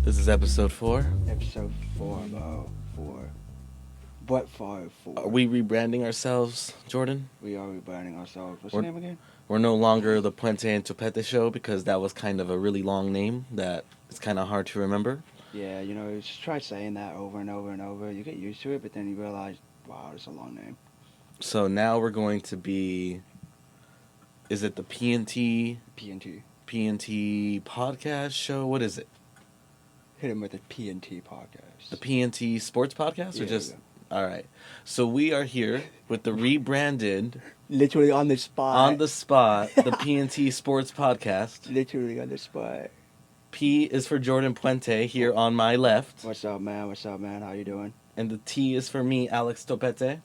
This is episode 4. Episode 4, about 4. But 5, 4. Are we rebranding ourselves, Jordan? We are rebranding ourselves. What's the name again? We're no longer the P&T Sports show because that was kind of a really long name that it's kind of hard to remember. Yeah, you know, just try saying that over and over and over. You get used to it, but then you realize, wow, it's a long name. So now we're going to be, is it the P&T Podcast show? What is it? Hit him with the P&T Podcast. The P&T Sports Podcast? Or just... All right. So we are here with the rebranded... Literally on the spot. On the spot, the P&T Sports Podcast. Literally on the spot. P is for Jordan Puente here on my left. What's up, man? What's up, man? How you doing? And the T is for me, Alex Topete.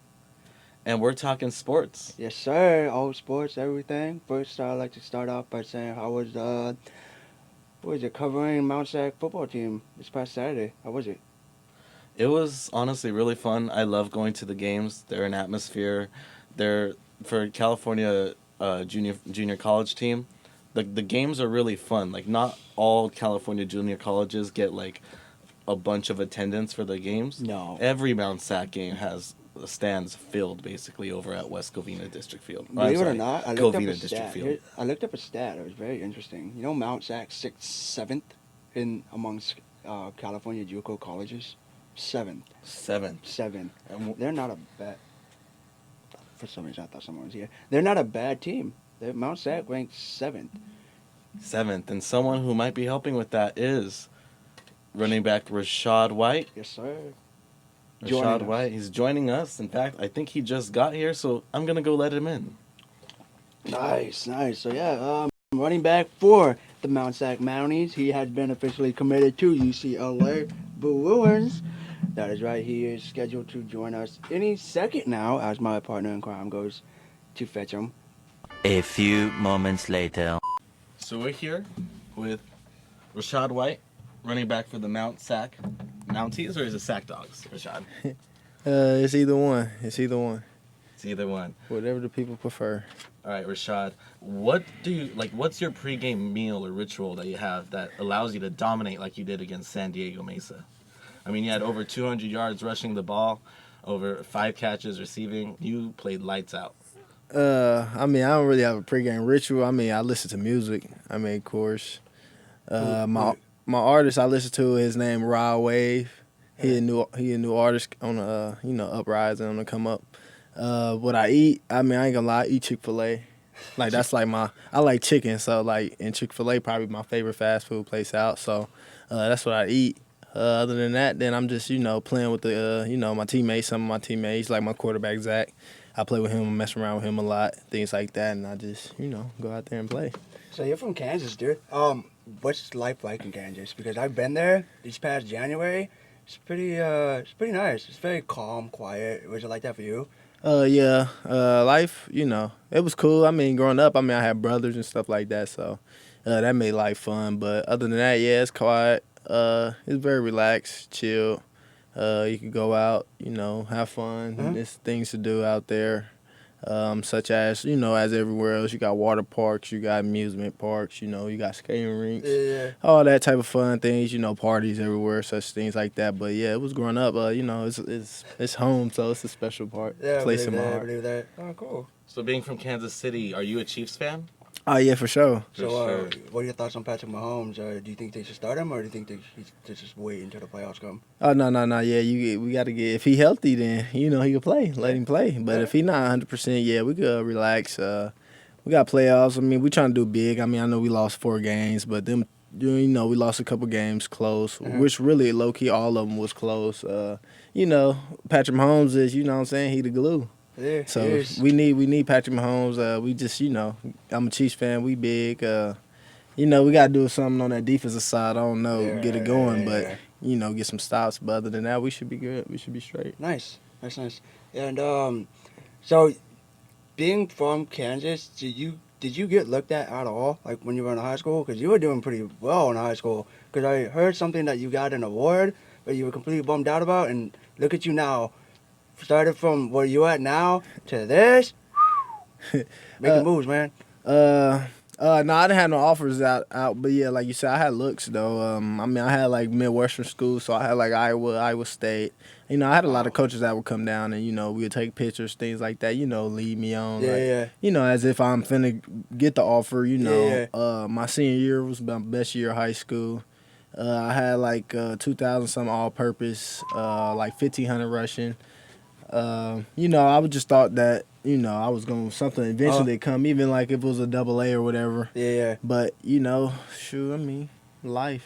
And we're talking sports. Yes, sir. All sports, everything. First, I'd like to start off by saying how was covering Mount SAC football team this past Saturday? How was it? It was honestly really fun. I love going to the games. They're an atmosphere. They're for California junior college team. The games are really fun. Like, not all California junior colleges get like a bunch of attendance for the games. No. Every Mount SAC game has stands filled basically over at West Covina District Field. Believe it or not, I looked Covina up a District stat. Field. I looked up a stat. It was very interesting. You know, Mount SAC 7th in amongst California JUCO colleges. 7th. 7th. They're not a bad. For some reason, I thought someone was here. They're not a bad team. Mount SAC ranked 7th. 7th, and someone who might be helping with that is running back Rachaad White. Yes, sir. Rachaad White. He's joining us. In fact, I think he just got here, so I'm gonna go let him in. Nice. So yeah, running back for the Mount SAC Mounties. He has been officially committed to UCLA Bruins. That is right. He is scheduled to join us any second now, as my partner in crime goes to fetch him. A few moments later. So we're here with Rachaad White, running back for the Mount SAC Mounties, or is it SAC Dogs, Rachaad? It's either one. It's either one. Whatever the people prefer. All right, Rachaad, what do you like? What's your pregame meal or ritual that you have that allows you to dominate like you did against San Diego Mesa? I mean, you had over 200 yards rushing the ball, over 5 catches receiving. You played lights out. I mean, I don't really have a pregame ritual. I mean, I listen to music. I mean, of course. My artist I listen to, his name Rod Wave. He a new artist on the uprising, on the come up. What I eat, I mean, I ain't gonna lie, I eat Chick-fil-A. Like, that's like I like chicken, so like, and Chick-fil-A probably my favorite fast food place out. So that's what I eat. Other than that, then I'm just, playing with the, my teammates, some of my teammates, like my quarterback, Zach. I play with him, I mess around with him a lot, things like that, and I just, go out there and play. So you're from Kansas, dude. What's life like in Kansas? Because I've been there this past January. It's pretty nice. It's very calm, quiet. Was it like that for you? Yeah. Life, it was cool. I mean, growing up, I had brothers and stuff like that, so that made life fun. But other than that, yeah, it's quiet. It's very relaxed, chill. You can go out, have fun. Mm-hmm. There's things to do out there, such as, as everywhere else. You got water parks, you got amusement parks, you got skating rinks, all that type of fun things, parties everywhere, such things like that. But, yeah, it was growing up, it's home, so it's a special place in my heart. I believe that. Oh, cool. So being from Kansas City, are you a Chiefs fan? Oh, yeah, for sure. So, what are your thoughts on Patrick Mahomes? Do you think they should start him, or do you think they should just wait until the playoffs come? Oh, no. Yeah, we got to get – if he healthy, then, he can play. Let him play. But if he not 100%, yeah, we could relax. We got playoffs. I mean, we trying to do big. I mean, I know we lost 4 games, but them – we lost a couple games close, which really, low-key, all of them was close. Patrick Mahomes is, what I'm saying, he the glue. Yeah, so we need Patrick Mahomes. We just, I'm a Chiefs fan. We big. We got to do something on that defensive side. I don't know, get it going, but, get some stops. But other than that, we should be good. We should be straight. Nice. And so being from Kansas, did you get looked at all, like when you were in high school? Because you were doing pretty well in high school. Because I heard something that you got an award, but you were completely bummed out about, and look at you now. Started from where you at now to this, making moves, man. No, I didn't have no offers out, but yeah, like you said, I had looks though. I had like Midwestern school, so I had like Iowa State. I had a lot of coaches that would come down and we would take pictures, things like that. Lead me on, as if I'm finna get the offer. My senior year was my best year of high school. I had like 2,000 some all-purpose, like 1,500 rushing. I would just thought that. I was going to something eventually come, even like if it was a AA or whatever. Yeah. But, life.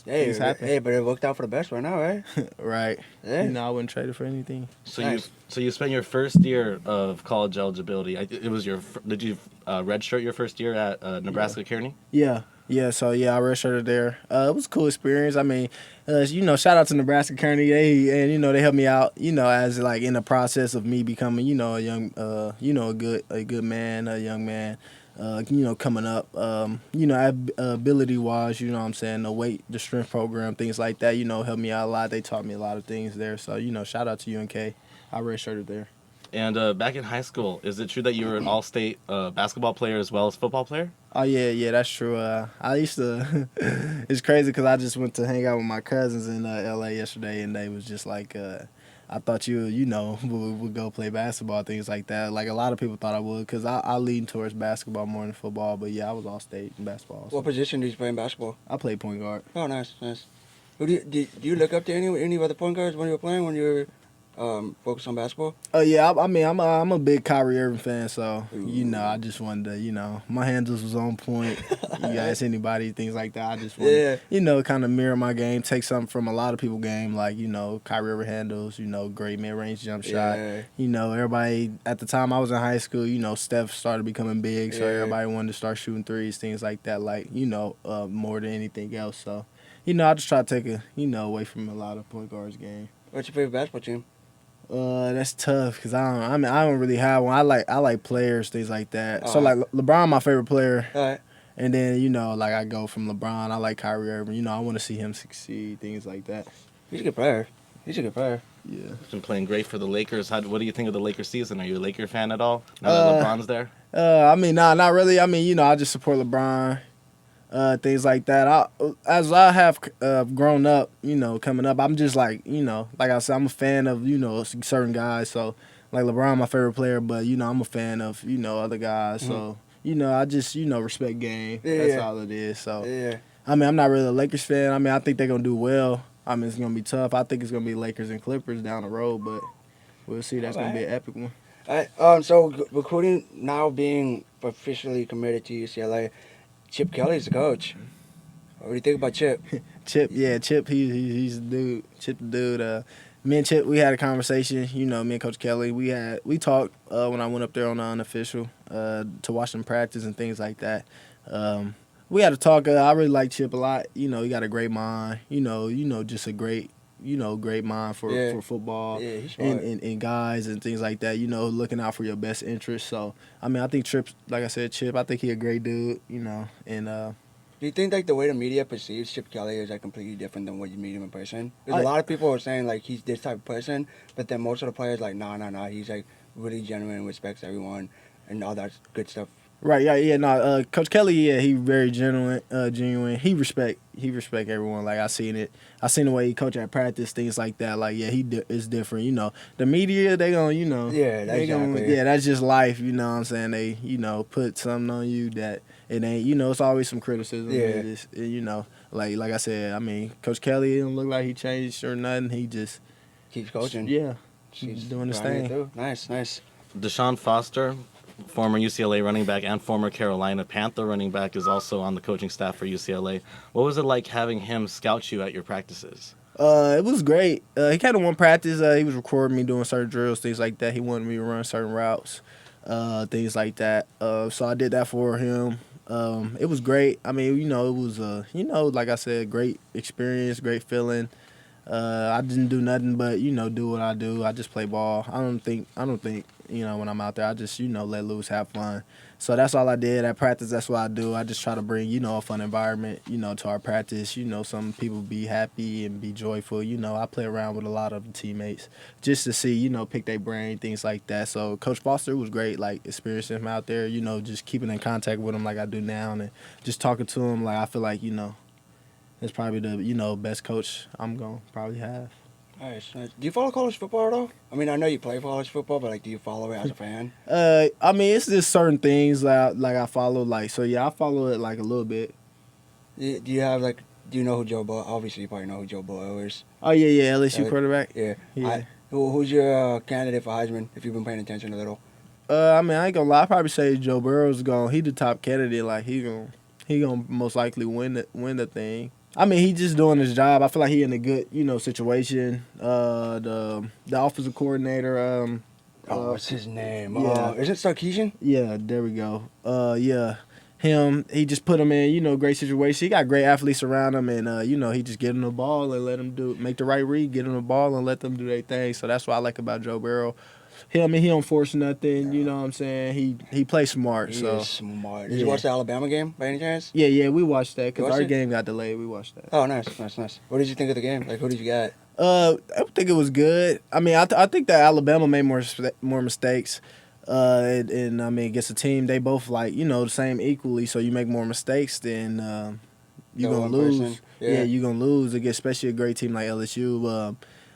Things happen. Hey, but it worked out for the best right now, right? Right. Yeah. I wouldn't trade it for anything. So Nice. you spent your first year of college eligibility. Did you redshirt your first year at Nebraska-Kearney? Yeah. Yeah, so I redshirted there. It was a cool experience. Shout out to Nebraska-Kearney. They helped me out, as like in the process of me becoming, a young, a good man, a young man, coming up, ability-wise, what I'm saying, the strength program, things like that, helped me out a lot. They taught me a lot of things there. So, shout out to UNK. I redshirted there. And back in high school, is it true that you were an all-state basketball player as well as football player? Oh, yeah, that's true. I used to – it's crazy because I just went to hang out with my cousins in L.A. yesterday, and they was just like I thought you would go play basketball, things like that. Like a lot of people thought I would because I lean towards basketball more than football. But, yeah, I was all-state in basketball. So. What position did you play in basketball? I played point guard. Oh, nice. Who do you look up to any other point guards when you were playing, when you were focused on basketball? Oh yeah, I'm a big Kyrie Irving fan, so I just wanted to, my handles was on point. You ask anybody, things like that. I just wanted, kind of mirror my game, take something from a lot of people's game, like Kyrie Irving handles, great mid range jump shot. Everybody at the time I was in high school, Steph started becoming big, so everybody wanted to start shooting threes, things like that, like more than anything else. So, I just try to take away from a lot of point guards' game. What's your favorite basketball team? That's tough because I don't really have one. I like players, things like that. So like LeBron, my favorite player. All right. And then I go from LeBron. I like Kyrie Irving. I want to see him succeed, things like that. He's a good player. Yeah. He's been playing great for the Lakers. What do you think of the Lakers season? Are you a Laker fan at all? Now that LeBron's there. Not really. I just support LeBron. Things like that. As I have grown up, coming up, I'm just like I said, I'm a fan of, certain guys. So, like LeBron, my favorite player, but, I'm a fan of, other guys. So, I just, respect game. That's all it is. So, I'm not really a Lakers fan. I think they're going to do well. It's going to be tough. I think it's going to be Lakers and Clippers down the road, but we'll see. That's going to be an epic one. All right. So, recruiting now being officially committed to UCLA, Chip Kelly's the coach. What do you think about Chip? Chip, he's the dude. Chip the dude. Me and Chip, we had a conversation. Me and Coach Kelly, we talked when I went up there on the unofficial to watch them practice and things like that. We had a talk. I really like Chip a lot. He got a great mind. Just a great mind for football and guys and things like that, looking out for your best interests. So, I think Chip, like I said, Chip, I think he a great dude, and do you think like the way the media perceives Chip Kelly is like completely different than what you meet him in person? Because a lot of people are saying like he's this type of person, but then most of the players like, nah, he's like really genuine and respects everyone and all that good stuff. Right, yeah. No, Coach Kelly, he very genuine. He respect everyone. Like I seen the way he coach at practice, things like that. Like it's different. The media, they gonna, that's just life. You know what I'm saying? They, put something on you that it ain't. It's always some criticism. Yeah. Like I said, Coach Kelly don't look like he changed or nothing. He just keeps coaching. Yeah, he's doing his thing. Nice. Deshaun Foster, former UCLA running back and former Carolina Panther running back, is also on the coaching staff for UCLA. What was it like having him scout you at your practices? It was great. He kind of won practice. He was recording me doing certain drills, things like that. He wanted me to run certain routes, things like that. So I did that for him. It was great. It was, like I said, great experience, great feeling. I didn't do nothing but, do what I do. I just play ball. I don't think when I'm out there. I just, let loose, have fun. So that's all I did at practice. That's what I do. I just try to bring, a fun environment, to our practice. Some people be happy and be joyful. I play around with a lot of teammates just to see, pick their brain, things like that. So Coach Foster was great, like experiencing him out there, just keeping in contact with him like I do now and just talking to him. Like I feel like, it's probably the, best coach I'm going to probably have. Nice. Do you follow college football at all? I mean, I know you play college football, but do you follow it as a fan? I mean, it's just certain things that I follow. I follow it like a little bit. Do you have do you know who Joe Burrow? Obviously, you probably know who Joe Burrow is. Oh yeah, LSU quarterback. Yeah. Who's your candidate for Heisman? If you've been paying attention a little. I mean, I ain't gonna lie. I probably say Joe Burrow's he the top candidate. Like he gonna most likely win the thing. I mean, he just doing his job. I feel like he in a good, situation. The offensive coordinator. What's his name? Yeah. Is it Sarkisian? Yeah, there we go. Yeah, him. He just put him in, great situation. He got great athletes around him, and he just get him the ball and let him make the right read, get him the ball and let them do their thing. So that's what I like about Joe Burrow. He don't force nothing. You know what I'm saying? He plays smart. He is smart. Did you watch the Alabama game by any chance? Yeah, we watched that because our game got delayed. We watched that. Oh, nice. What did you think of the game? Who did you got? I think it was good. I mean, I think that Alabama made more mistakes. And I mean, against a team, they both the same equally. So you make more mistakes, then you're gonna lose. Yeah, you're gonna lose against especially a great team like LSU.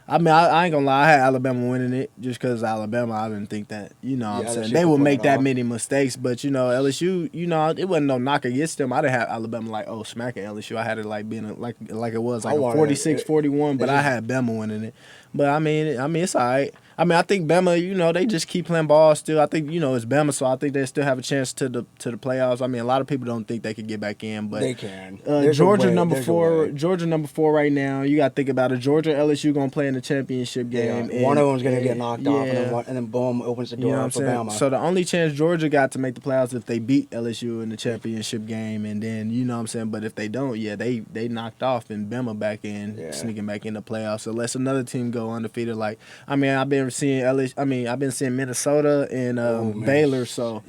I mean, I ain't gonna lie. I had Alabama winning it just because Alabama. I didn't think that, what I'm saying, they would make that many mistakes. But LSU, it wasn't no knock against them. I didn't have Alabama smacking LSU. I had it being like it was a 46-41. But I had Bama winning it. But I mean, it's all right. I mean, I think Bama, they just keep playing ball still. I think, it's Bama, so I think they still have a chance to the playoffs. I mean, a lot of people don't think they could get back in, but they can. Georgia number 4 right now. You got to think about it. Georgia and LSU going to play in the championship game. Yeah. One of them's going to get knocked off, and then boom, opens the door for Bama. So the only chance Georgia got to make the playoffs if they beat LSU in the championship game, and then, but if they don't, they knocked off and Bama back in, sneaking back in the playoffs. Unless another team go undefeated. I've been seeing Minnesota and Baylor. So,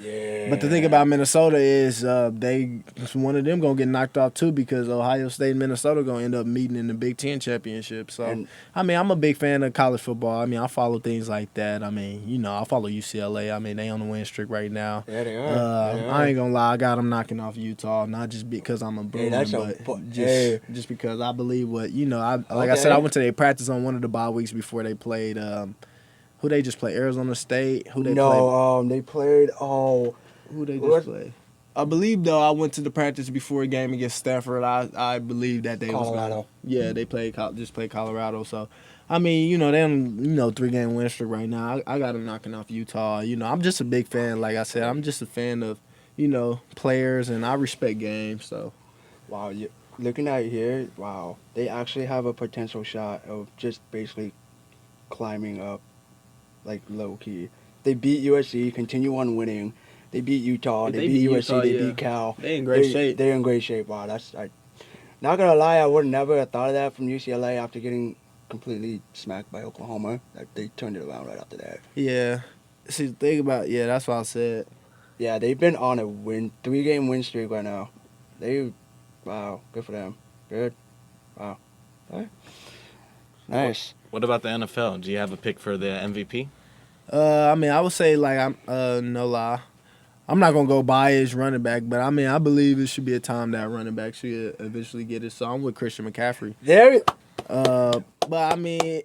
but the thing about Minnesota is one of them gonna get knocked off too because Ohio State and Minnesota gonna end up meeting in the Big Ten championship. So, I'm a big fan of college football. I mean, I follow things like that. I mean, I follow UCLA. I mean, they on the win streak right now. Yeah, they are. I ain't gonna lie, I got them knocking off Utah, not just because I'm a Bruin, but just because I believe what I said, I went to their practice on one of the bye weeks before they played. Who they just play? Arizona State? Who they play? They played. Who they just play? I believe though I went to the practice before a game against Stanford. I believe that they Colorado. They played Colorado. So I mean, they on 3-game win streak right now. I got them knocking off Utah. I'm just a big fan. Like I said, I'm just a fan of players, and I respect games. So wow, looking at it here, wow, they actually have a potential shot of just basically climbing up. Low key, they beat USC, continue on winning. They beat Utah. They beat USC. They beat Cal. They in great shape. They're in great shape. Wow, not gonna lie, I would never have thought of that from UCLA after getting completely smacked by Oklahoma. They turned it around right after that. Yeah, see, the thing about that's what I said. Yeah, they've been on a 3-game win streak right now. Wow, good for them. Good. Wow. All right. Nice. What about the NFL? Do you have a pick for the MVP? I mean, I would say I'm no lie. I'm not gonna go biased running back, but I mean, I believe it should be a time that running back should eventually get it. So I'm with Christian McCaffrey. But I mean,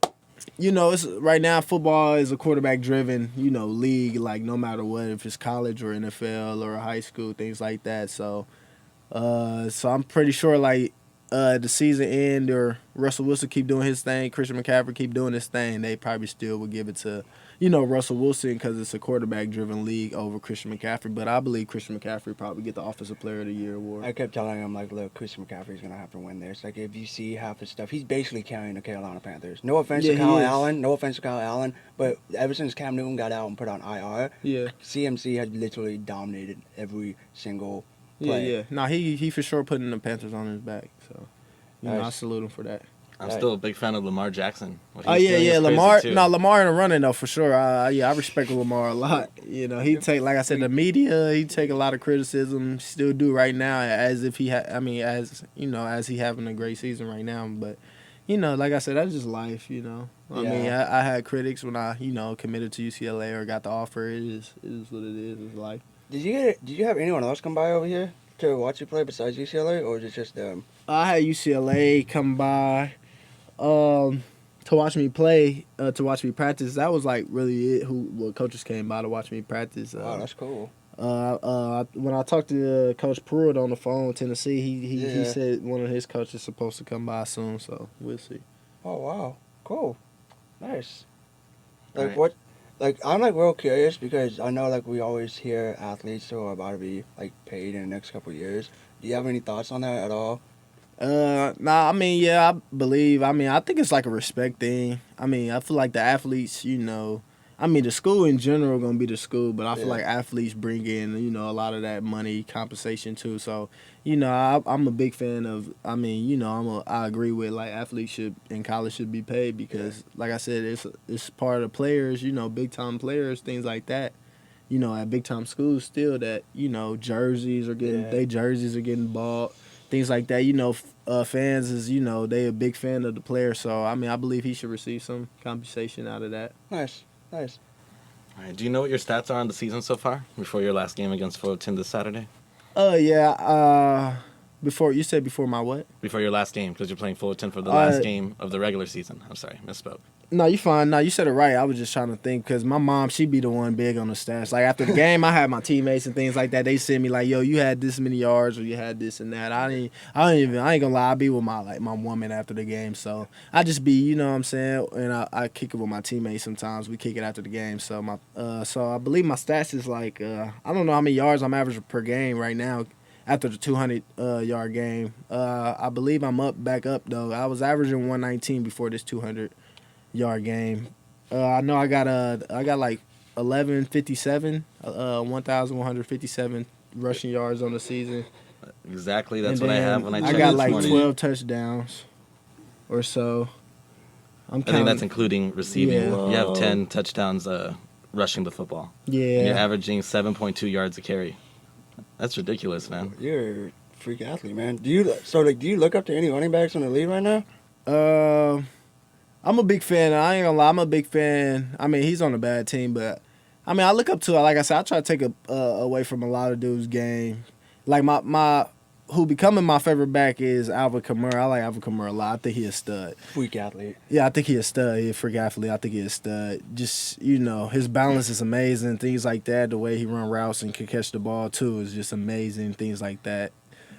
it's right now football is a quarterback driven, league. No matter what, if it's college or NFL or high school, things like that. So I'm pretty sure the season end or Russell Wilson keep doing his thing, Christian McCaffrey keep doing his thing, they probably still would give it to, Russell Wilson because it's a quarterback-driven league over Christian McCaffrey. But I believe Christian McCaffrey probably get the Offensive Player of the Year award. I kept telling him, look, Christian McCaffrey's going to have to win this. If you see half his stuff, he's basically carrying the Carolina Panthers. No offense to Kyle Allen, but ever since Cam Newton got out and put on IR, CMC had literally dominated every single play. Yeah. No, he for sure putting the Panthers on his back. So, I salute him for that. I'm still a big fan of Lamar Jackson. What Oh he's yeah, doing yeah, is crazy, Lamar. too. No, Lamar in the running though for sure. Yeah, I respect Lamar a lot. You know, he take like I said, the media. He take a lot of criticism. Still do right now, as if he as you know, as he having a great season right now. But you know, like I said, that's just life. You know, I mean, I had critics when I committed to UCLA or got the offer. It is what it is. It's life. Did you have anyone else come by over here to watch you play besides UCLA, or is it just them? I had UCLA come by. To watch me play, to watch me practice. That was like really it. Coaches came by to watch me practice. Wow, that's cool. When I talked to Coach Pruitt on the phone, Tennessee, he said one of his coaches is supposed to come by soon. So we'll see. Oh wow, cool, nice. Like Right. what? Like I'm like real curious because I know like we always hear athletes who are about to be like paid in the next couple of years. Do you have any thoughts on that at all? Nah, I mean, yeah, I think it's like a respect thing. I mean, I feel like the athletes, I mean, the school in general gonna be the school, but I feel like athletes bring in, a lot of that money compensation too. So, I'm a big fan of. I mean, I agree with like athletes in college should be paid because, like I said, it's part of the players, big time players, things like that. At big time schools still that jerseys are getting bought. Things like that, fans is, they a big fan of the player. So, I mean, I believe he should receive some compensation out of that. Nice. All right. Do you know what your stats are on the season so far before your last game against Fullerton this Saturday? Before my what? Before your last game, because you're playing Fullerton for the last game of the regular season. I'm sorry, misspoke. No, you fine. No, you said it right. I was just trying to think because my mom, she be the one big on the stats. Like after the game, I had my teammates and things like that. They send me like, "Yo, you had this many yards or you had this and that." I ain't gonna lie. I be with my woman after the game, so I just be, you know what I'm saying, and I kick it with my teammates sometimes. We kick it after the game. So so I believe my stats is like I don't know how many yards I'm averaging per game right now. After the 200 yard game, I believe I'm back up though. I was averaging 119 before this 200 yard game. I know I got like 1,157 rushing yards on the season. Exactly, that's And what I then have when I checked I got this like morning. 12 touchdowns or so. I think that's including receiving. Yeah. You have 10 touchdowns rushing the football. And you're Yeah. averaging 7.2 yards a carry. That's ridiculous, man. You're a freak athlete, man. Do you look up to any running backs in the league right now? I'm a big fan. I ain't gonna lie. I'm a big fan. I mean, he's on a bad team, but I mean, I look up to. Like I said, I try to take away from a lot of dudes' game. Like who becoming my favorite back is Alvin Kamara. I like Alvin Kamara a lot. I think he a stud. Freak athlete. Yeah, I think he a stud. He a freak athlete. I think he a stud. Just his balance is amazing. Things like that. The way he run routes and can catch the ball too is just amazing. Things like that.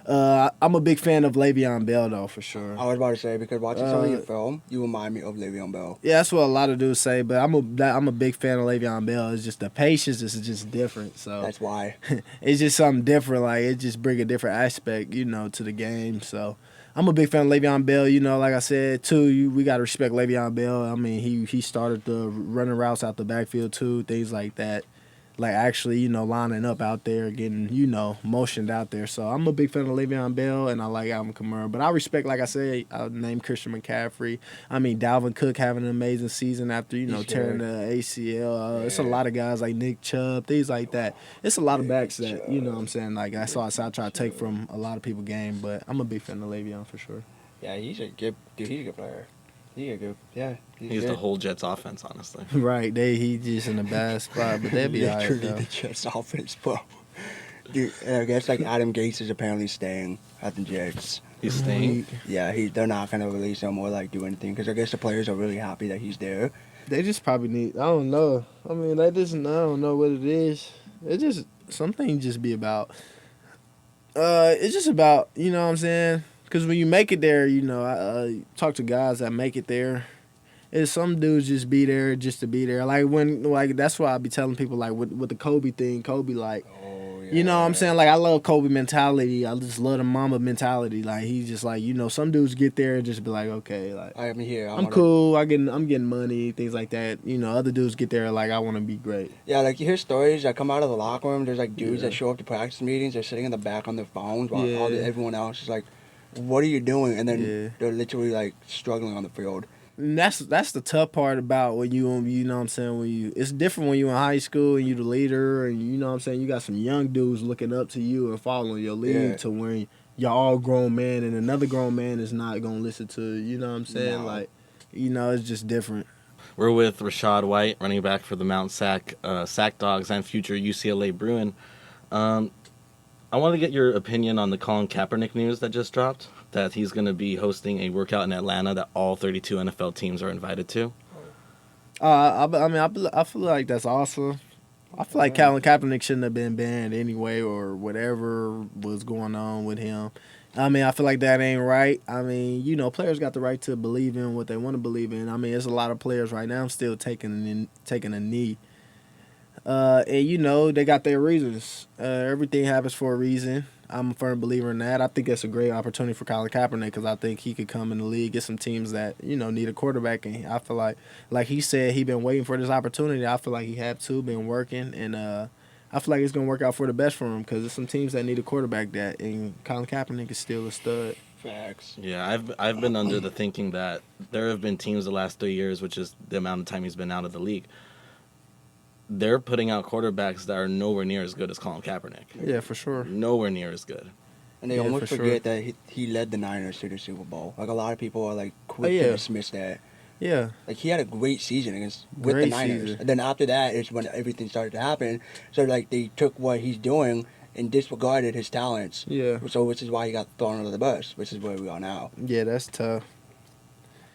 I'm a big fan of Le'Veon Bell though, for sure. I was about to say because watching some of your film, you remind me of Le'Veon Bell. Yeah, that's what a lot of dudes say, but I'm a big fan of Le'Veon Bell. It's just the patience is just different. So That's why. it's just something different. Like it just bring a different aspect, to the game. So I'm a big fan of Le'Veon Bell. Like I said too, we gotta respect Le'Veon Bell. I mean, he started the running routes out the backfield too, things like that. Like actually, lining up out there, getting, motioned out there. So I'm a big fan of Le'Veon Bell, and I like Alvin Kamara. But I respect, like I said, I named Christian McCaffrey. I mean, Dalvin Cook having an amazing season after, tearing the ACL. It's a lot of guys like Nick Chubb, things like that. It's a lot of backs that, what I'm saying, like I try to take from a lot of people's game. But I'm a big fan of Le'Veon for sure. Yeah, he's a good player. He's He's good. the whole Jets offense, honestly. Right, he just in a bad spot, but they'll be all right, Literally though. the Jets offense, bro. Dude, I guess like Adam Gates is apparently staying at the Jets. He's staying. Yeah, they're not gonna release him or like do anything because I guess the players are really happy that he's there. They just probably need. I don't know. I mean, I don't know what it is. It just something just be about. It's just about what I'm saying. Because when you make it there, I talk to guys that make it there. It's some dudes just be there just to be there. Like that's why I be telling people like with the Kobe thing. Kobe like. You know what I'm saying? Like, I love Kobe mentality. I just love the Mamba mentality. Like, he's just like, some dudes get there and just be like, okay, like, I'm here. I'm cool. I'm getting money, things like that. Other dudes get there like, I want to be great. Yeah, like, you hear stories that come out of the locker room. There's, like, dudes that show up to practice meetings. They're sitting in the back on their phones while everyone else is, like, what are you doing? And then Yeah. they're literally like struggling on the field. And that's the tough part about when you know what I'm saying, it's different when you in high school and you the leader and you know what I'm saying, you got some young dudes looking up to you and following your lead Yeah. to when you're all grown man and another grown man is not gonna listen to, you know what I'm saying? No. Like, you know, it's just different. We're with Rachaad White, running back for the Mount SAC Dogs and future UCLA Bruin. I want to get your opinion on the Colin Kaepernick news that just dropped, that he's going to be hosting a workout in Atlanta that all 32 NFL teams are invited to. I feel like that's awesome. I feel like Colin Kaepernick shouldn't have been banned anyway or whatever was going on with him. I mean, I feel like that ain't right. I mean, you know, players got the right to believe in what they want to believe in. I mean, there's a lot of players right now still taking a knee. And, you know, they got their reasons. Everything happens for a reason. I'm a firm believer in that. I think it's a great opportunity for Colin Kaepernick because I think he could come in the league, get some teams that, you know, need a quarterback. And I feel like he said, he been waiting for this opportunity. I feel like he had to, been working. And I feel like it's going to work out for the best for him because there's some teams that need a quarterback that, and Colin Kaepernick is still a stud. Facts. Yeah, I've been under the thinking that there have been teams the last 3 years, which is the amount of time he's been out of the league. They're putting out quarterbacks that are nowhere near as good as Colin Kaepernick. Yeah, for sure. Nowhere near as good. And they Yeah, almost for forget sure. that he led the Niners to the Super Bowl. Like, a lot of people are, like, quick Oh, yeah. to dismiss that. Yeah. Like, he had a great season with Great the Niners. season. And then after that is when everything started to happen. So, like, they took what he's doing and disregarded his talents. Yeah. So, which is why he got thrown under the bus, which is where we are now. Yeah, that's tough.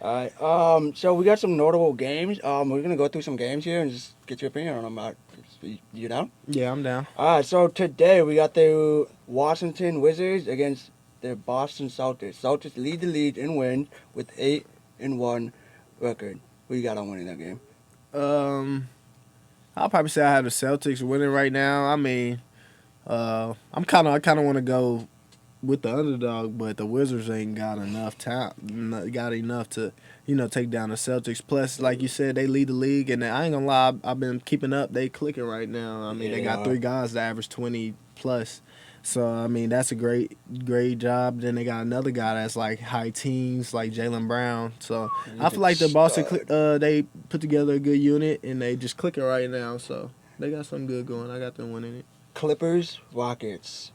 All right. So, we got some notable games. We're going to go through some games here and just get your opinion on them. You down? Yeah, I'm down. All right. So, today we got the Washington Wizards against the Boston Celtics. Celtics lead the league in wins with 8-1 record. Who you got on winning that game? I'll probably say I have the Celtics winning right now. I mean, I kind of want to go with the underdog, but the Wizards ain't got enough talent, got enough to, you know, take down the Celtics. Plus, like you said, they lead the league, and I ain't gonna lie, I've been keeping up. They clicking right now. I mean, Yeah, they they got are. 3 guys that average 20 plus. So I mean, that's a great job. Then they got another guy that's like high teens, like Jaylen Brown. So He's I feel a like the Boston, stud. they put together a good unit, and they just clicking right now. So they got something good going. I got them winning it. Clippers, Rockets.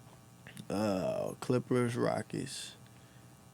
Clippers, Rockets.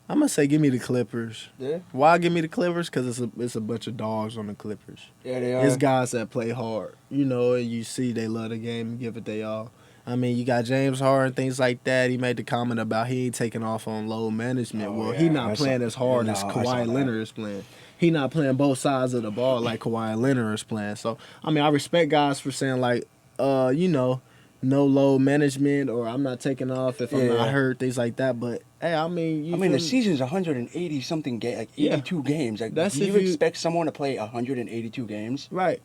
I'm gonna say give me the Clippers. Yeah. Why give me the Clippers? Because it's a bunch of dogs on the Clippers. Yeah, they are. It's guys that play hard, you know, and you see they love the game and give it they all. I mean, you got James Harden, things like that. He made the comment about he ain't taking off on load management. Oh, well, yeah. he not I saw- playing as hard no, as I saw Kawhi that. Leonard is playing. He not playing both sides of the ball like Kawhi Leonard is playing. So, I mean, I respect guys for saying like, you know, no load management or I'm not taking off if I'm Yeah. not hurt, things like that. But hey, I mean, I mean, the season's 180 something games, like Yeah. 82 games. Like, That's do you if you- expect someone to play 182 games? Right.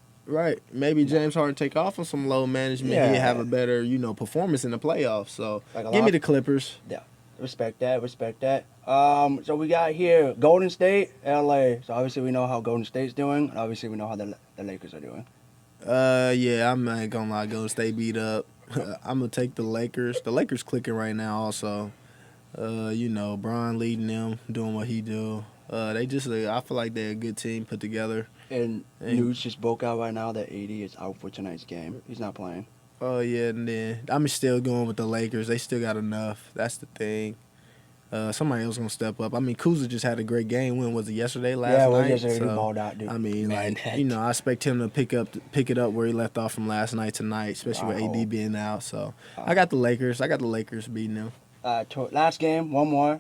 Maybe James Harden take off on some low management. Yeah. He'd have a better, you know, performance in the playoffs. So Like a give lot- me the Clippers. Yeah, respect that. So we got here Golden State, LA. So obviously we know how Golden State's doing, and obviously we know how the Lakers are doing. Yeah, I'm not gonna lie, Golden State beat up. I'm gonna take the Lakers. The Lakers clicking right now also. You know, Bron leading them, doing what he do. I feel like they're a good team put together. And Hey. news just broke out right now that AD is out for tonight's game. He's not playing. Oh yeah, and then I'm still going with the Lakers. They still got enough. That's the thing. Somebody else gonna step up. I mean, Kuzma just had a great game. When was it? Yesterday, last yeah, night. well, yesterday he So, balled out, dude. I mean, Man, like that- you know, I expect him to pick it up where he left off from last night tonight, especially with Wow. AD being out. So I got the Lakers. I got the Lakers beating them. Last game, one more.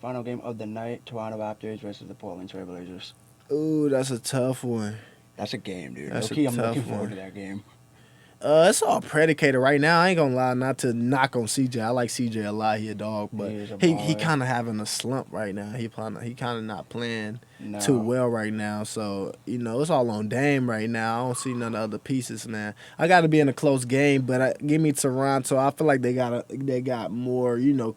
Final game of the night: Toronto Raptors versus the Portland Trail Blazers. Ooh, that's a tough one. That's a game, dude. That's a Okay, I'm tough looking forward one. to that game. It's all predicated right now. I ain't gonna lie, not to knock on CJ. I like CJ a lot. He a dog, but He is a he baller. kind of having a slump right now. He kind of not playing No. too well right now. So you know, it's all on Dame right now. I don't see none of the other pieces, man. I got to be in a close game, but give me Toronto. I feel like they got more, you know,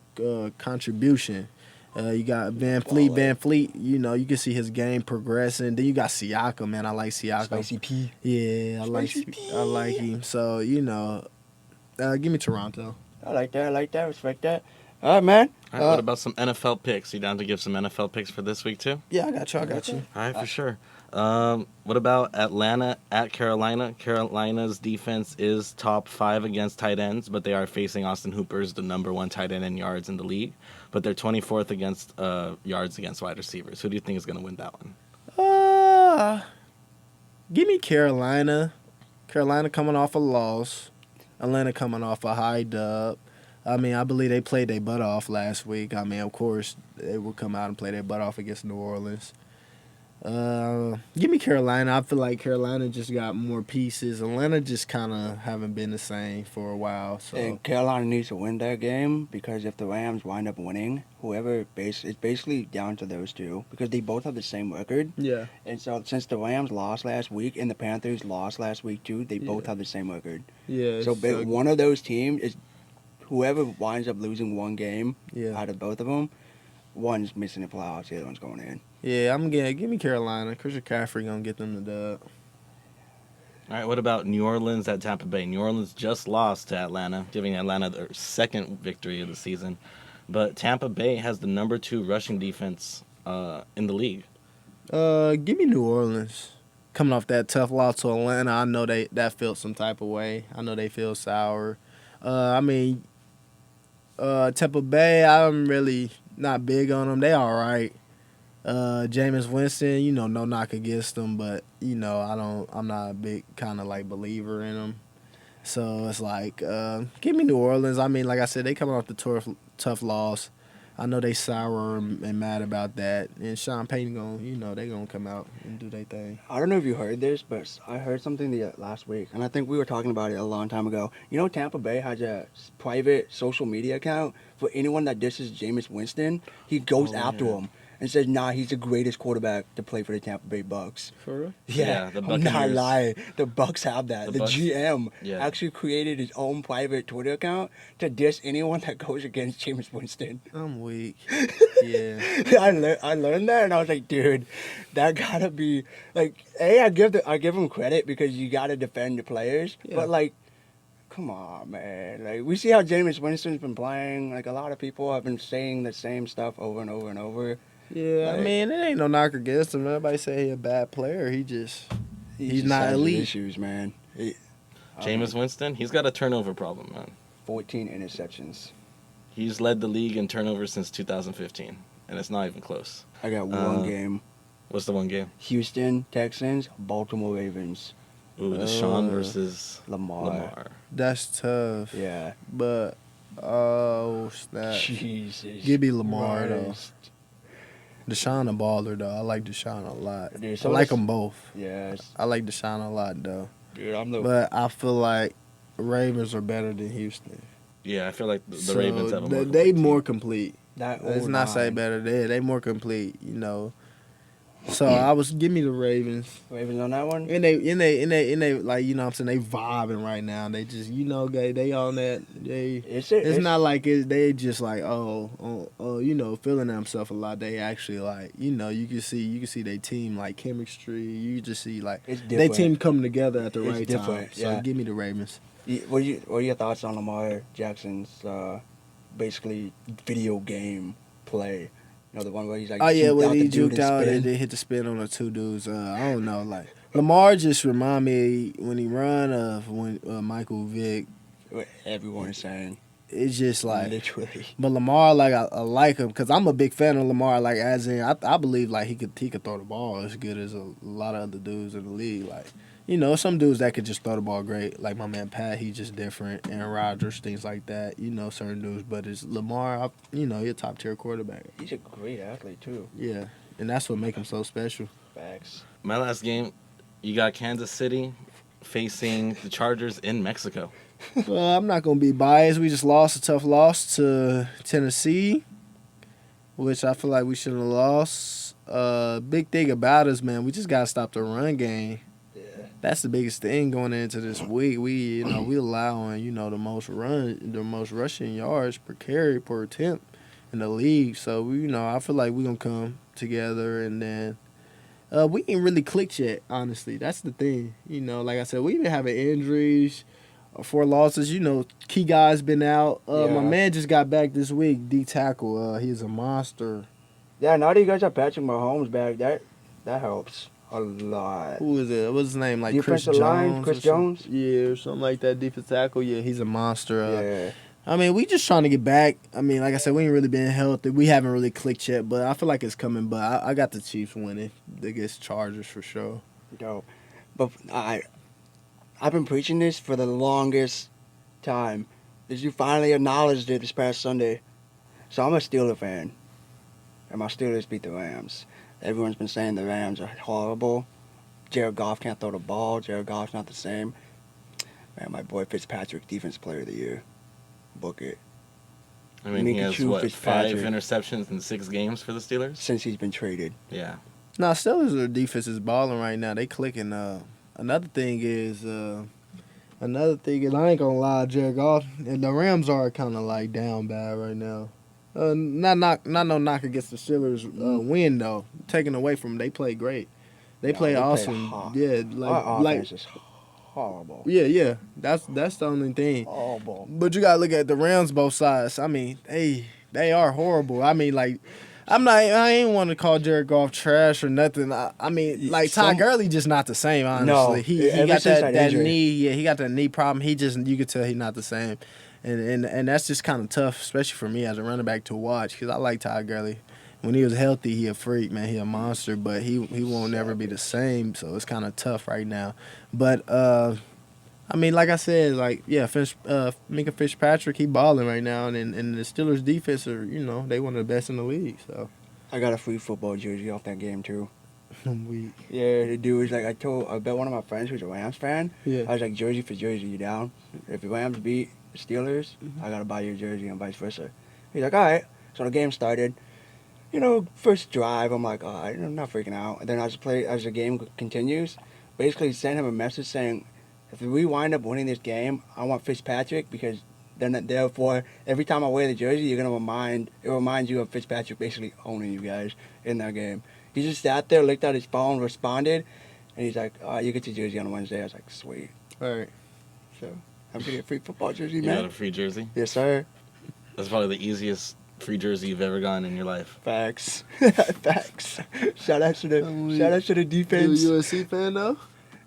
contribution. You got Van Fleet, you know, you can see his game progressing. Then you got Siakam, man. I like Siakam. Spicy P. Yeah, I like him. So, you know, give me Toronto. I like that. Respect that. All right, man. All right, what about some NFL picks? You down to give some NFL picks for this week, too? Yeah, I got you. All right, for sure. What about Atlanta at Carolina? Carolina's defense is top 5 against tight ends, but they are facing Austin Hooper's the number 1 tight end in yards in the league. But they're 24th against yards against wide receivers. Who do you think is going to win that one? Give me Carolina. Carolina coming off a loss. Atlanta coming off a high dub. I mean, I believe they played their butt off last week. I mean, of course, they will come out and play their butt off against New Orleans. Give me Carolina. I feel like Carolina just got more pieces. Atlanta just kind of haven't been the same for a while. So And Carolina needs to win that game because if the Rams wind up winning, it's basically down to those two because they both have the same record. yeah, And so since the Rams lost last week and the Panthers lost last week too, they both have the same record. yeah. So one of those teams is whoever winds up losing one game out of both of them, one's missing the playoffs, the other one's going in. Yeah, give me Carolina. Christian McCaffrey gonna get them the dub. All right, what about New Orleans at Tampa Bay? New Orleans just lost to Atlanta, giving Atlanta their second victory of the season. But Tampa Bay has the number 2 rushing defense in the league. Give me New Orleans. Coming off that tough loss to Atlanta, I know that felt some type of way. I know they feel sour. Tampa Bay, I'm really not big on them. They all right. Jameis Winston, no knock against them, but I'm not a big kind of like believer in them. So it's like, give me New Orleans. I mean, like I said, they coming off the tough loss. I know they sour and mad about that. And Sean Payton they gonna come out and do their thing. I don't know if you heard this, but I heard something last week, and I think we were talking about it a long time ago. Tampa Bay has a private social media account for anyone that disses Jameis Winston. He goes after him and says, nah, he's the greatest quarterback to play for the Tampa Bay Bucks. For real? Yeah, the I'm not Buccaneers. lying. The Bucks have that. The Bucks- GM Yeah. actually created his own private Twitter account to diss anyone that goes against Jameis Winston. I'm weak. Yeah. I learned that and I was like, dude, that gotta be like. I give him credit because you gotta defend your players, Yeah. but like, come on, man. Like we see how Jameis Winston's been playing. Like a lot of people have been saying the same stuff over and over and over. Yeah, Like- I mean, it ain't no knock against him. Nobody say he a bad player. He's just not has elite. Issues, man. Jameis Winston, he's got a turnover problem, man. 14 interceptions. He's led the league in turnovers since 2015, and it's not even close. I got one Uh, game. What's the one game? Houston Texans, Baltimore Ravens, Ooh, Deshaun versus Lamar. That's tough. Yeah. But snap. Jesus. Give me Lamar Christ. though. Deshaun a baller though. I like Deshaun a lot. Dude, I so like does- them both. Yes. I like Deshaun a lot though. Dude, I'm the. But I feel like Ravens are better than Houston. Yeah, I feel like the So Ravens have a more they complete more team. complete. That Let's not say O-line. better. They more complete. So I was give me the Ravens. Ravens on that one. And they like what I'm saying, they vibing right now. They just they on that. It's not like they just like feeling themselves a lot. They actually like you can see their team like chemistry. You just see like It's they different. team coming together at the It's right time. different, So yeah. give me the Ravens. What are your thoughts on Lamar Jackson's basically video game play? The one where he's like. Oh yeah, juked when out he the dude juked and out spin? and they hit the spin on the two dudes. I don't know, like Lamar just remind me when he run of when Michael Vick. What everyone is saying. It's just like. Literally. But Lamar, like I like him because I'm a big fan of Lamar. Like as in, I believe like he could throw the ball as good as a lot of other dudes in the league. Like some dudes that could just throw the ball great. Like my man Pat, he's just different. Aaron Rodgers, things like that. Certain dudes. But it's Lamar. He's a top tier quarterback. He's a great athlete too. Yeah, and that's what makes him so special. Facts. My last game, you got Kansas City facing the Chargers in Mexico. Well, I'm not gonna be biased. We just lost a tough loss to Tennessee, which I feel like we shouldn't have lost. Big thing about us, man, we just gotta stop the run game. Yeah. That's the biggest thing going into this week. We allowing the most rushing yards per carry per attempt in the league. So I feel like we're gonna come together and then. We ain't really clicked yet, honestly. That's the thing. Like I said, we been having injuries. 4 losses. You know, key guys been out. Yeah. My man just got back this week. D tackle. He's a monster. Yeah, now that you guys have Patrick Mahomes back, that helps a lot. Who is it? What's his name? Like Chris Defensive line, Jones. Chris or something? Jones? Yeah, or something like that. Defensive tackle. Yeah, he's a monster. Yeah. I mean, we just trying to get back. I mean, like I said, we ain't really been healthy. We haven't really clicked yet, but I feel like it's coming. But I got the Chiefs winning against Chargers for sure. Dope. But I've been preaching this for the longest time. Is you finally acknowledged it this past Sunday. So I'm a Steeler fan. And my Steelers beat the Rams. Everyone's been saying the Rams are horrible. Jared Goff can't throw the ball. Jared Goff's not the same. Man, my boy Fitzpatrick, Defensive Player of the Year. Book it. I mean, he has, Minkah what, 5 Fitzpatrick. interceptions in 6 games for the Steelers? Since he's been traded. Yeah. Now, Steelers' their defense is balling right now. They clicking. Another thing is I ain't gonna lie, Jared Goff and the Rams are kind of like down bad right now. Not no knock against the Steelers win though. Taken away from them, they play great. They play awesome. hot. Yeah, Our like offense is horrible. yeah. That's the only thing. Horrible. But you gotta look at the Rams both sides. I mean, they are horrible. I mean, like, I ain't want to call Jared Goff trash or nothing. I mean, like, Todd Gurley just not the same, honestly. No, He ever got since that injury. knee. Yeah, he got that knee problem. You could tell he's not the same. And that's just kind of tough, especially for me as a running back to watch, because I like Todd Gurley. When he was healthy, he a freak, man. He a monster, but he won't never be the same, so it's kind of tough right now. But, I mean, like I said, like, yeah, Minkah Fitzpatrick, he balling right now, and the Steelers' defense are, they one of the best in the league, so. I got a free football jersey off that game, too. Weak. Yeah, the dude was like, I bet one of my friends who's a Rams fan, Yeah. I was like, jersey for jersey, you down? If the Rams beat the Steelers, I got to buy your jersey and vice versa. He's like, all right. So the game started. First drive, I'm like, all right, I'm not freaking out. And then as the game continues, basically sent him a message saying, if we wind up winning this game, I want Fitzpatrick because then therefore every time I wear the jersey, it reminds you of Fitzpatrick basically owning you guys in that game. He just sat there, looked at his phone, responded, and he's like, all right, you get your jersey on Wednesday. I was like, sweet. All right. So I'm getting a free football jersey, You man. got a free jersey? Yes, sir. That's probably the easiest free jersey you've ever gotten in your life. Facts. Facts. Shout out to the defense. You a USC fan, though?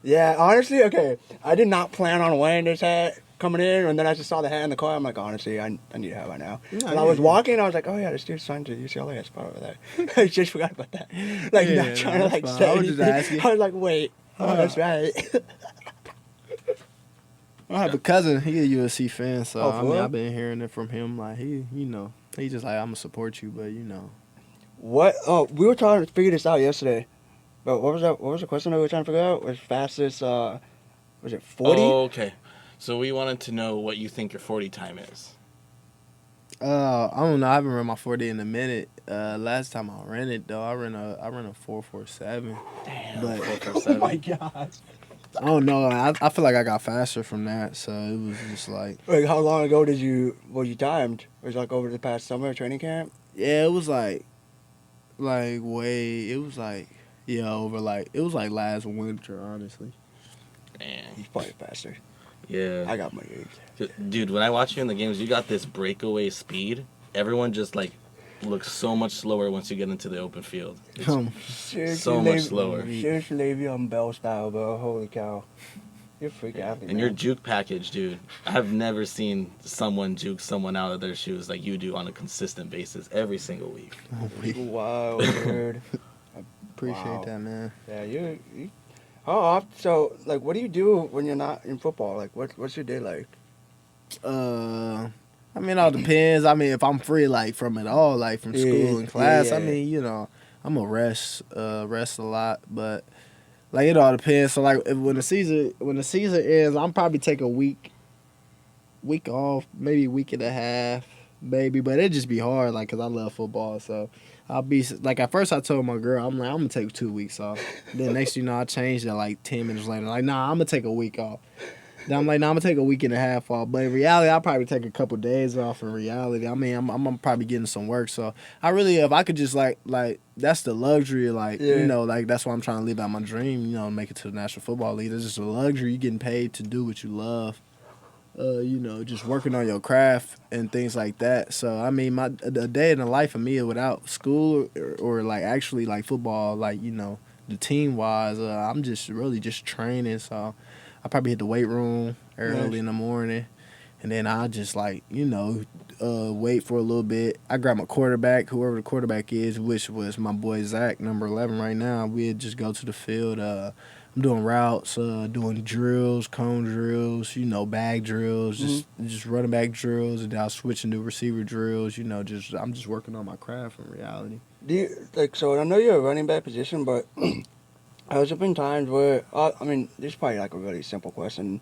Yeah, honestly, okay. I did not plan on wearing this hat coming in, and then I just saw the hat in the car. I'm like, honestly, I need a hat right now. No, and I was walking, I was like, oh yeah, this dude signed to UCLA. I forgot about that. I just forgot about that. Like, Yeah, not trying to that's like fine. say I was just anything. asking. I was like, wait, that's right. I have a cousin. He a USC fan, so Oh, for real? I've been hearing it from him. Like he just like, I'm gonna support you, but What? Oh, we were trying to figure this out yesterday. But what was that? What was the question that we were trying to figure out? Was fastest? Was it 40? Oh, okay. So we wanted to know what you think your 40 time is. I don't know. I haven't run my 40 in a minute. Last time I ran it though, I ran a 4.47. Damn. But 4.47. Oh my god. I don't know. I feel like I got faster from that, so it was just like, Like, how long ago were you timed? Was it like over the past summer training camp? yeah, it was like it was like last winter, honestly. Damn. He's probably faster. Yeah. I got my age. Dude, when I watch you in the games, you got this breakaway speed. Everyone just, like, looks so much slower once you get into the open field. It's Seriously, so much slower. Seriously, Le'Veon Bell style, bro. Holy cow. You're a freak athlete, And your man. juke package, dude. I've never seen someone juke someone out of their shoes like you do on a consistent basis every single week. Wow, dude. Appreciate Wow. that, man. Yeah, you. How often? So, like, what do you do when you're not in football? Like, what's your day like? I mean, it all depends. I mean, if I'm free, like, from it all, like, from school and class, yeah. I mean, I'm a rest a lot, but, like, it all depends. So, like, when the season ends, I'm probably take a week off, maybe a week and a half, maybe, but it'd just be hard, like, because I love football, so I'll be, like, at first I told my girl, I'm like, I'm going to take 2 weeks off. Then next thing you know, I changed it, like, 10 minutes later. Like, nah, I'm going to take a week off. Then I'm like, nah, I'm going to take a week and a half off. But in reality, I'll probably take a couple days off in reality. I mean, I'm probably getting some work. So, I really, if I could just, like that's the luxury, like, Yeah. like, that's why I'm trying to live out my dream, make it to the National Football League. It's just a luxury. You're getting paid to do what you love. just working on your craft and things like that. So I mean, a day in the life of me without school or like actually like football, like the team wise, I'm just really just training. So I probably hit the weight room early in the morning, and then I just like wait for a little bit. I grab my quarterback, whoever the quarterback is, which was my boy Zach, number 11 right now. We'd just go to the field. I'm doing routes, doing drills, cone drills, bag drills, just running back drills, and then I'll switch into receiver drills. I'm just working on my craft in reality. Do you so I know you're a running back position, but has there been times where this is probably like a really simple question,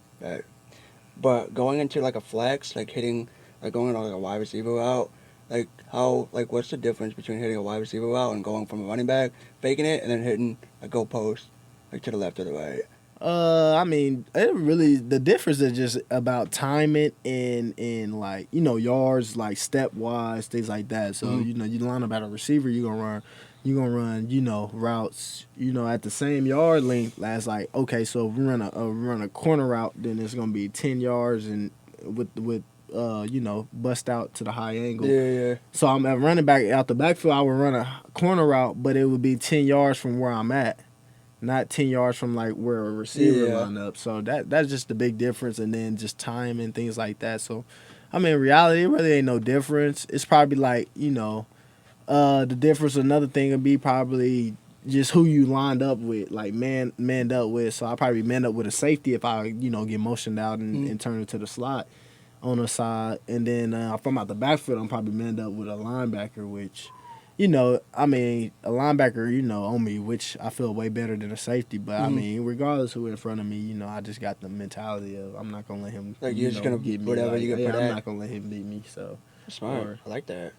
but going into like a flex, like going on like a wide receiver route, what's the difference between hitting a wide receiver route and going from a running back, faking it, and then hitting a goal post, like to the left or the right? The difference is just about timing and like, yards, like step wise, things like that. So, you line up at a receiver, you're gonna run, routes, at the same yard length as like, okay, so if we run a corner route, then it's gonna be 10 yards and with bust out to the high angle. Yeah. So I'm running back out the backfield, I would run a corner route, but it would be 10 yards from where I'm at. Not 10 yards from like where a receiver lined up. So that's just the big difference, and then just time and things like that. So, in reality, it really ain't no difference. It's probably like, the difference. Another thing would be probably just who you lined up with, like manned up with. So I probably manned up with a safety if I, get motioned out and turn it to the slot on the side. And then from out the backfield, I'm probably manned up with a linebacker, which... a linebacker, on me, which I feel way better than a safety. But, regardless who in front of me, I just got the mentality of I'm not going to let him you're just gonna get me. Whatever you can put I'm not going to let him beat me. So smart. I like that.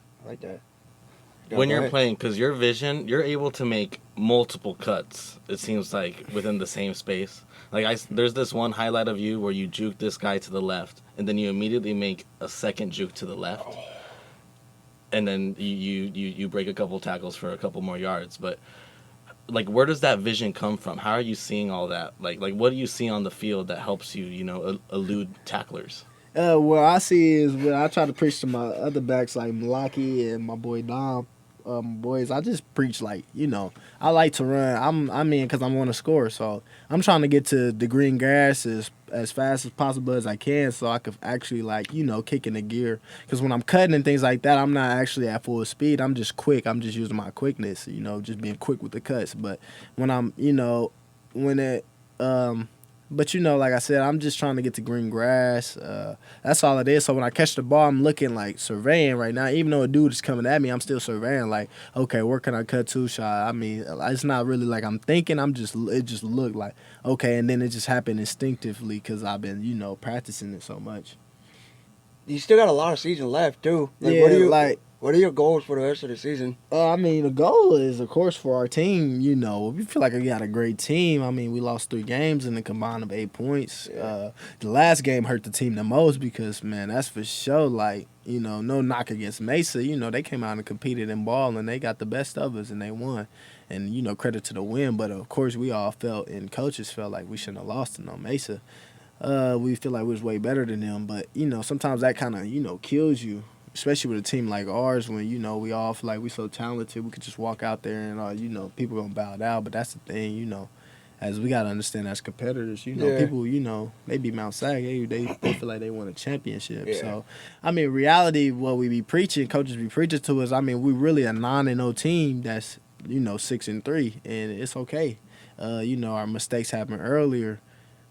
When you're playing, because your vision, you're able to make multiple cuts, it seems like, within the same space. Like, there's this one highlight of you where you juke this guy to the left, and then you immediately make a second juke to the left. Oh. And then you break a couple tackles for a couple more yards. But, like, where does that vision come from? How are you seeing all that? Like what do you see on the field that helps you, elude tacklers? What I see is when I try to preach to my other backs like Malaki and my boy Dom, boys, I just preach like, I like to run. Because I want to score. So I'm trying to get to the green grass as fast as possible as I can so I could actually kick in the gear. Because when I'm cutting and things like that, I'm not actually at full speed. I'm just quick. I'm just using my quickness, just being quick with the cuts. But when I'm, But, like I said, I'm just trying to get to green grass. That's all it is. So when I catch the ball, I'm looking like surveying right now. Even though a dude is coming at me, I'm still surveying like, okay, where can I cut to shot? It's not really like I'm thinking. It just looked like, okay. And then it just happened instinctively because I've been, practicing it so much. You still got a lot of season left, too. What are your goals for the rest of the season? The goal is, of course, for our team, we feel like we got a great team. We lost 3 games in the combined of 8 points. Yeah. The last game hurt the team the most because, man, that's for sure. Like, no knock against Mesa. They came out and competed in ball, and they got the best of us, and they won. And, credit to the win. But, of course, we all felt, and coaches felt like we shouldn't have lost to no Mesa. We feel like we was way better than them. But, sometimes that kind of, kills you. Especially with a team like ours when, we all feel like we so talented, we could just walk out there and, people going to bow down. But that's the thing, as we got to understand as competitors, people, they be Mount SAC, they feel like they won a championship. Yeah. So, reality, what we be preaching, coaches be preaching to us, we really a 9-0 team that's, 6-3, and it's okay. Our mistakes happened earlier.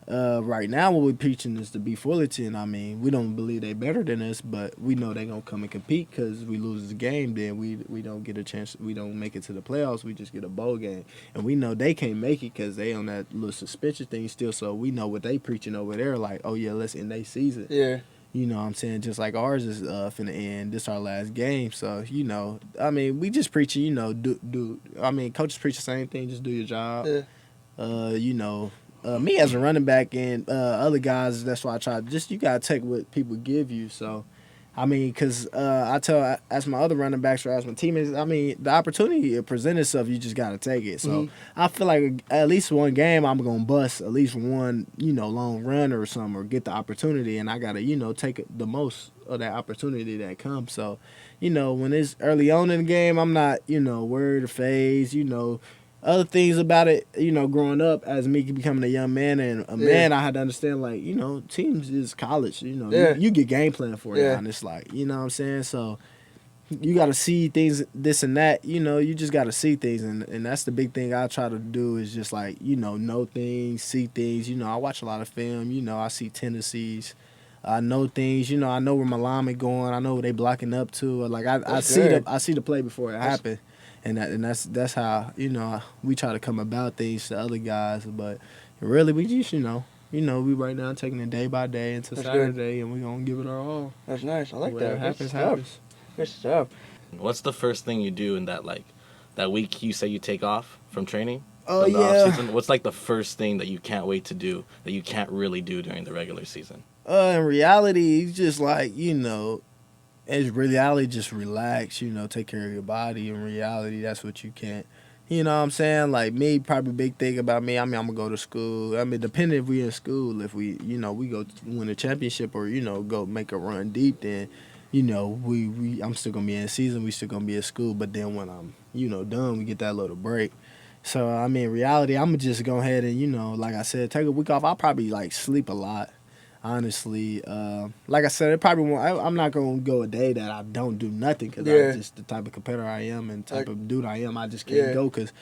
Right now, what we're preaching is to be Fullerton. We don't believe they're better than us, but we know they're going to come and compete because we lose the game, then we don't get a chance. We don't make it to the playoffs. We just get a bowl game. And we know they can't make it because they on that little suspension thing still, so we know what they preaching over there, like, oh, yeah, let's end their season. Yeah. You know what I'm saying? Just like ours is finna end. This our last game. So, we just preaching, coaches preach the same thing. Just do your job. Yeah. Me as a running back and other guys, that's why I try. Just you gotta take what people give you. So, I mean, because as my other running backs or as my teammates, I mean, the opportunity to present itself, you just got to take it. So I feel like at least one game, I'm going to bust at least one, long run or something or get the opportunity. And I got to, take the most of that opportunity that comes. So, when it's early on in the game, I'm not, worried or phased, Other things about it, growing up as me becoming a young man and a man, I had to understand, like, teams is college. You get game plan for it. And it's like, you know what I'm saying? So you got to see things, this and that. You just got to see things. And that's the big thing I try to do is just, like, know things, see things. I watch a lot of film. I see tendencies. I know things. I know where my linemen going. I know where they blocking up to. Like, I see the play before it happens. And that's how, we try to come about things to other guys. But really, we just, we right now taking it day by day into Saturday, and we're going to give it our all. That's nice. I like Whatever that. happens. Good stuff. What's the first thing you do in that, like, that week you say you take off from training? Oh, from the yeah. off-season? What's, like, the first thing that you can't wait to do that you can't really do during the regular season? In reality, it's just like, as reality, just relax, take care of your body. In reality, that's what you can't. You know what I'm saying? Like, me, probably big thing about me, I'm going to go to school. I mean, depending if we in school, if we, we go win a championship or, go make a run deep, then, I'm still going to be in season. We still going to be at school. But then when I'm, done, we get that little break. So, I mean, in reality, I'm going to just go ahead and, like I said, take a week off. I'll probably, like, sleep a lot. Honestly, like I said, it probably won't. I'm not gonna go a day that I don't do nothing because I'm just the type of competitor I am and type of dude I am. I just can't go because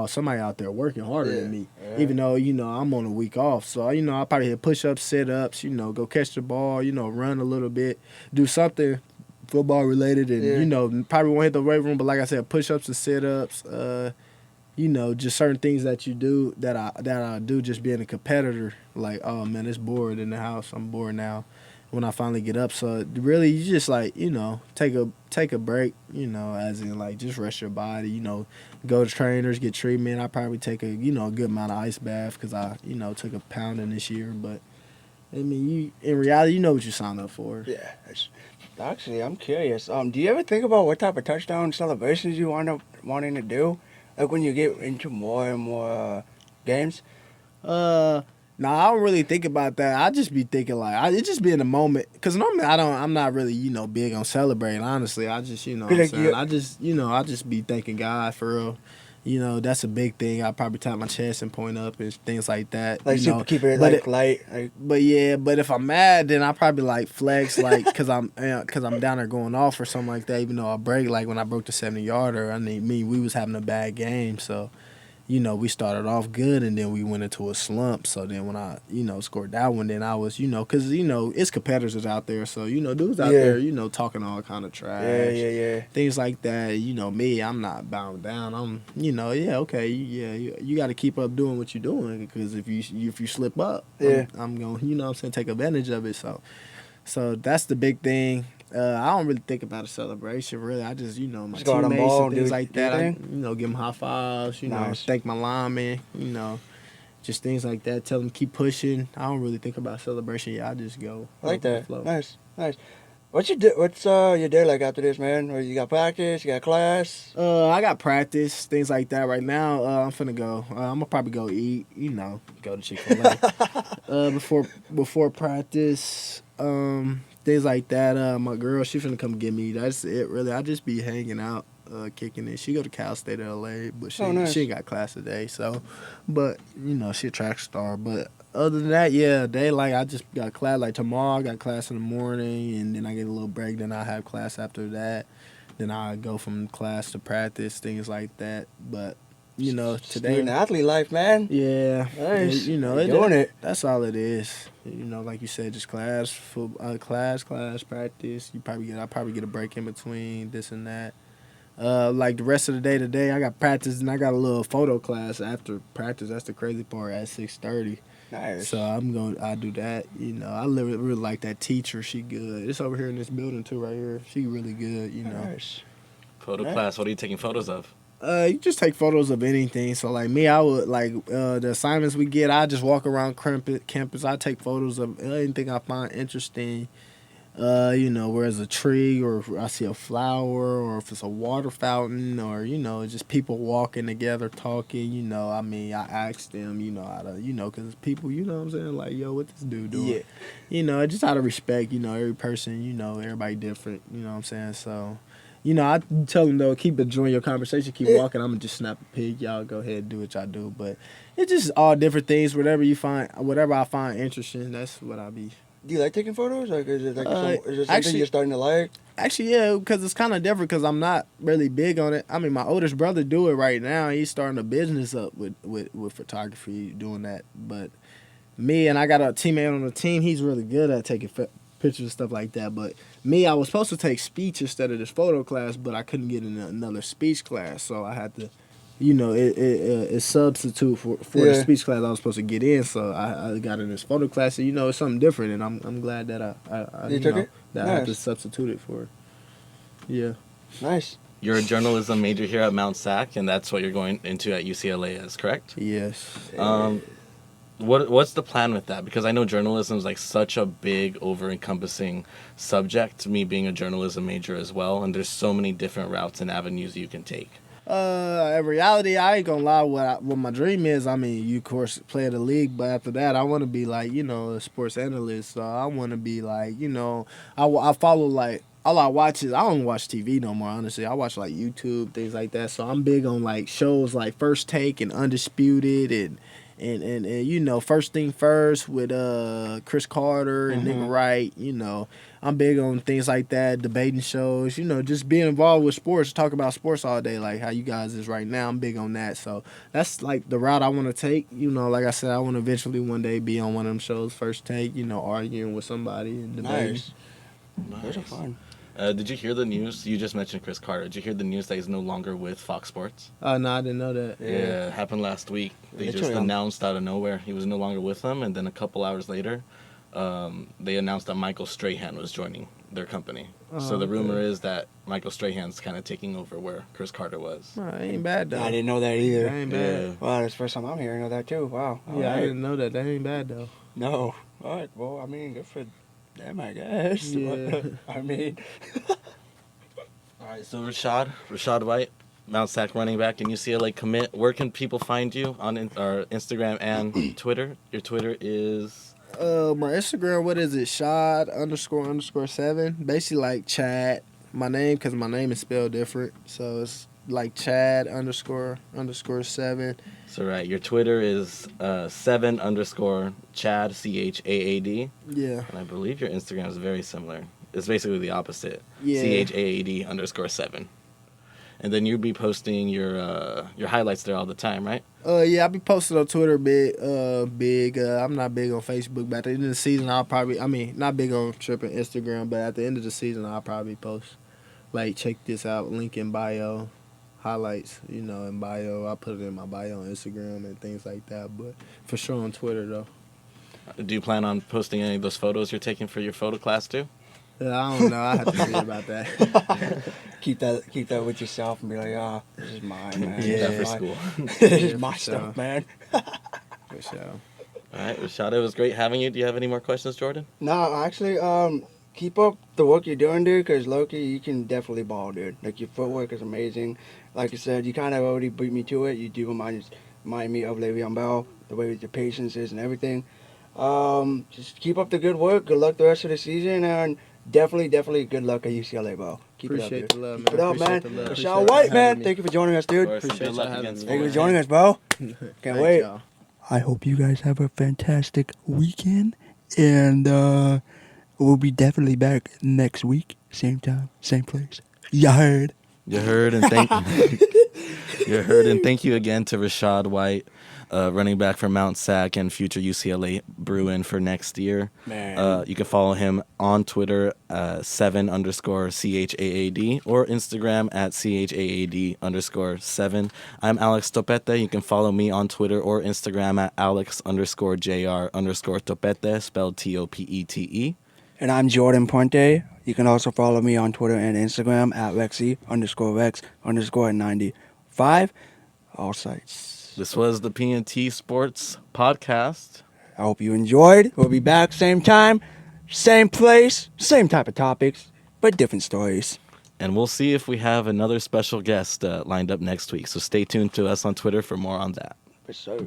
somebody out there working harder than me. Even though I'm on a week off, so I'll probably hit push-ups, sit-ups, go catch the ball, run a little bit, do something football related, and probably won't hit the weight room. But like I said, push-ups and sit-ups. Just certain things that you do that I do just being a competitor. Like, oh man, it's bored in the house. I'm bored now. When I finally get up, so really you just like take a break. As in like just rest your body. Go to trainers, get treatment. I probably take a a good amount of ice bath because I took a pounding this year. But I mean, in reality, you know what you signed up for. Yeah. Actually, I'm curious. Do you ever think about what type of touchdown celebrations you wind up wanting to do? Like when you get into more and more games? No, I don't really think about that. I just be thinking like, it just be in the moment. Because normally I'm not really, big on celebrating, honestly. I just, what I'm saying? I just be thanking God for real. That's a big thing. I probably tap my chest and point up and things like that. Like super keep it like light. Like. But if I'm mad, then I probably like flex like because I'm down there going off or something like that. Even though I break, like when I broke the 70-yarder, we was having a bad game, so we started off good and then we went into a slump. So then when I scored that one, then I was because it's competitors out there, so dudes out there talking all kind of trash, things like that. Me, I'm not bowing down. I'm you got to keep up doing what you're doing because if you slip up, I'm gonna take advantage of it. So that's the big thing. I don't really think about a celebration, really. I just, my just teammates and things like that. I, give them high fives, nice. Thank my linemen, just things like that. Tell them keep pushing. I don't really think about celebration. Yeah, I just go. I like that. Nice. What's your day like after this, man? Or you got practice? You got class? I got practice, things like that. Right now, I'm finna go. I'm gonna probably go eat. Go to Chick-fil-A before practice. Things like that. My girl, she finna come get me. That's it, really. I just be hanging out, kicking it. She go to Cal State LA, but she ain't got class today. So, but she a track star. But other than that, I just got class. Like tomorrow, I got class in the morning, and then I get a little break. Then I have class after that. Then I go from class to practice, things like that. But today an athlete life, man. Yeah, nice. Doing it. That's all it is. Like you said, just class, practice. I probably get a break in between this and that. Like the rest of the day today, I got practice and I got a little photo class after practice. That's the crazy part at 6:30. Nice. So I do that. I really like that teacher. She good. It's over here in this building too, right here. She really good. Nice. Photo class. What are you taking photos of? You just take photos of anything. So like me, I would the assignments we get. I just walk around campus. I take photos of anything I find interesting. where there's a tree or if I see a flower or if it's a water fountain or, just people walking together talking, I ask them, because people, what I'm saying, like, yo, what this dude doing? Yeah. Just out of respect, every person, everybody different, you know what I'm saying? So, I tell them, though, keep enjoying your conversation, keep walking. I'm going to just snap a pic. Y'all go ahead and do what y'all do. But it's just all different things. Whatever I find interesting, that's what I be. Do you like taking photos? Like, is it is it something actually- you're starting to like? Actually, yeah, because it's kind of different because I'm not really big on it. I mean, my oldest brother do it right now. He's starting a business up with photography, doing that. But me, and I got a teammate on the team, he's really good at taking pictures and stuff like that. But me, I was supposed to take speech instead of this photo class, but I couldn't get in another speech class. So I had to, it substitute for the speech class I was supposed to get in. So I got in this photo class. So, it's something different. And I'm glad that I took it? that Nice. I had to substitute it for it. Yeah. Nice. You're a journalism major here at Mount SAC, and that's what you're going into at UCLA as, correct? Yes. What's the plan with that? Because I know journalism is like such a big, over-encompassing subject, me being a journalism major as well, and there's so many different routes and avenues you can take. In reality, I ain't gonna lie. What my dream is, you of course play in the league, but after that, I want to be like, a sports analyst. So I want to be like, I follow like all I watch is I don't watch TV no more. Honestly, I watch like YouTube, things like that. So I'm big on like shows like First Take and Undisputed and First Thing First with Chris Carter and Nick Wright. I'm big on things like that, debating shows. Just being involved with sports, talk about sports all day, like how you guys is right now. I'm big on that. So that's like the route I want to take. Like I said, I want to eventually one day be on one of them shows, First Take. Arguing with somebody and debating. Nice. Those are fun. Did you hear the news? You just mentioned Chris Carter. Did you hear the news that he's no longer with Fox Sports? No, I didn't know that. Yeah, it happened last week. They just announced out of nowhere he was no longer with them, and then a couple hours later, they announced that Michael Strahan was joining their company. So the rumor is that Michael Strahan's kind of taking over where Chris Carter was. Ain't bad though. I didn't know that either. That ain't bad. Yeah. Wow, that's the first time I'm hearing of that too. Wow. All Yeah, right. I didn't know that. That ain't bad though. No. All right. Well, good for them, I guess. Yeah. All right, so Rachaad White, Mount SAC running back and UCLA commit. Where can people find you on Instagram and Twitter? Your Twitter is... My Instagram, what is it? Shad __7. Basically like Chad. My name, because my name is spelled different. So it's like Chad __7. So right, your Twitter is 7_ Chad, CHAAD. Yeah. And I believe your Instagram is very similar. It's basically the opposite. Yeah. CHAAD _7. And then you'll be posting your highlights there all the time, right? Yeah, I be posting on Twitter big. I'm not big on Facebook, but at the end of the season, I'll probably, not big on tripping Instagram, but at the end of the season, I'll probably post, like, check this out, link in bio, highlights, in bio. I'll put it in my bio on Instagram and things like that, but for sure on Twitter, though. Do you plan on posting any of those photos you're taking for your photo class, too? I don't know. I have to see about that. Keep that with yourself and be like, this is mine, man. Keep that for school. This is Yeah, my for stuff, sure. man. For sure. All right, Rachaad, it was great having you. Do you have any more questions, Jordan? No, actually, keep up the work you're doing, dude, because Loki, you can definitely ball, dude. Like, your footwork is amazing. Like I said, you kind of already beat me to it. You do remind me of Le'Veon Bell, the way your patience is and everything. Just keep up the good work. Good luck the rest of the season, and definitely good luck at UCLA, bro. Keep Appreciate it up, the dude. love, Keep man. it up, man. Appreciate the love. Rachaad Appreciate White, you man. having me. Thank you for joining us, dude. Of course, and Appreciate good luck y'all having against me. Thank you for Florida. joining us, bro. Can't Thanks, wait. y'all. I hope you guys have a fantastic weekend, and we'll be definitely back next week, same time, same place. You heard? You heard, and thank you again to Rachaad White, running back for Mount SAC and future UCLA Bruin for next year. Man. You can follow him on Twitter, 7_ CHAAD, or Instagram at CHAAD_7. I'm Alex Topete. You can follow me on Twitter or Instagram at Alex_JR_Topete, spelled TOPETE. And I'm Jordan Puente. You can also follow me on Twitter and Instagram at Rexy_Rex_95. All sites. This was the P&T Sports Podcast. I hope you enjoyed. We'll be back same time, same place, same type of topics, but different stories. And we'll see if we have another special guest lined up next week. So stay tuned to us on Twitter for more on that. For sure.